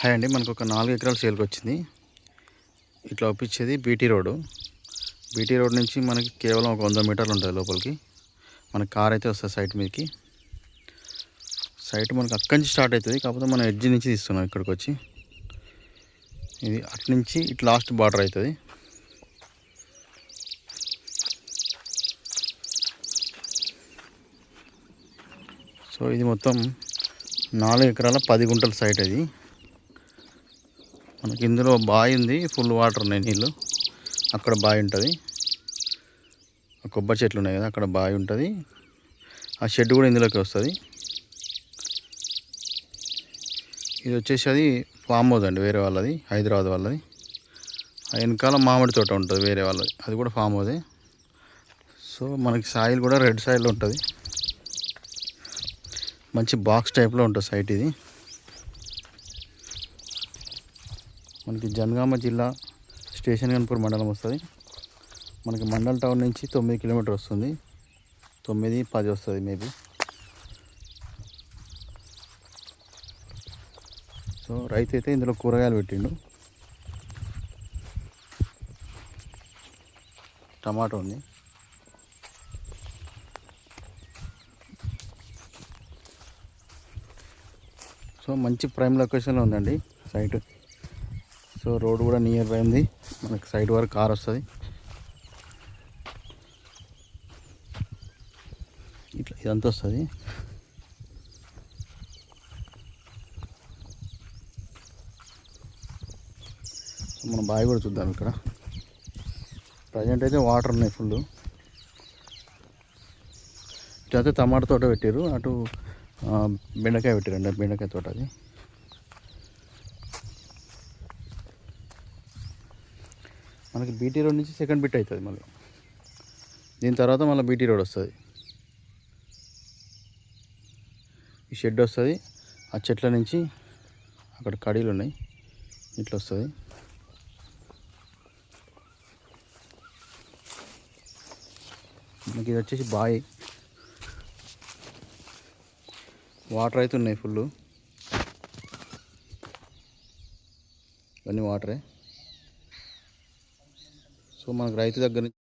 Hi అండి, మనకు ఒక 4 ఎకరాల సేల్కి వచ్చింది. ఇట్లా ఒప్పించేది బీటీ రోడ్డు. బీటీ రోడ్ నుంచి మనకి కేవలం ఒక 100 మీటర్లు ఉంటుంది లోపలికి. మన కార్ అయితే వస్తుంది సైట్ మీదకి. సైట్ మనకు అక్కడి నుంచి స్టార్ట్ అవుతుంది, కాకపోతే మనం ఎడ్జ్ నుంచి తీస్తున్నాం ఇక్కడికి వచ్చి. ఇది అటు నుంచి ఇటు లాస్ట్ బార్డర్ అవుతుంది. సో ఇది మొత్తం 4 ఎకరాల 10 గుంటల సైట్. అది మనకి ఇందులో బావి ఉంది, ఫుల్ వాటర్ ఉన్నాయి, నీళ్ళు. అక్కడ బావి ఉంటుంది, కొబ్బరి చెట్లు ఉన్నాయి కదా, అక్కడ బావి ఉంటుంది. ఆ షెడ్ కూడా ఇందులోకి వస్తుంది. ఇది వచ్చేసి అది ఫామ్ హౌస్ అండి, వేరే వాళ్ళది, హైదరాబాద్ వాళ్ళది. ఆ వెనకాల మామిడి తోట ఉంటుంది వేరే వాళ్ళది, అది కూడా ఫామ్ హౌసే. సో మనకి సాయిల్ కూడా రెడ్ సాయిల్ ఉంటుంది, మంచి బాక్స్ టైప్లో ఉంటుంది సైట్. ఇది మనకి జనగామ జిల్లా స్టేషన్ గన్పూర్ మండలం వస్తుంది. మనకి మండల్ టౌన్ నుంచి 9 కిలోమీటర్ వస్తుంది, 9-10 వస్తుంది మేబీ. సో రైతు అయితే ఇందులో కూరగాయలు పెట్టిండు. టమాటో ఉంది. సో మంచి ప్రైమ్ లొకేషన్లో ఉందండి సైట్. సో రోడ్ కూడా నియర్ బై ఉంది, మనకి సైడ్ వరకు కార్ వస్తుంది. ఇట్లా ఇదంతా వస్తుంది. మనం బావి కూడా చూద్దాం. ఇక్కడ ప్రజెంట్ అయితే వాటర్ ఉన్నాయి ఫుల్. ఇటైతే టమాటా తోట పెట్టారు, అటు బెండకాయ పెట్టారండి, బెండకాయ తోట. అది మనకి బీటీ రోడ్ నుంచి సెకండ్ బిట్ అవుతుంది. మళ్ళీ దీని తర్వాత మళ్ళీ బీటీ రోడ్ వస్తుంది. ఈ షెడ్ వస్తుంది, ఆ చెట్ల నుంచి అక్కడ కడీలు ఉన్నాయి, ఇట్లా వస్తుంది. మనకి ఇది వచ్చేసి బావి, వాటర్ అయితే ఉన్నాయి ఫుల్. ఇవన్నీ వాటరే. సో మనకు రైతు దగ్గర నుంచి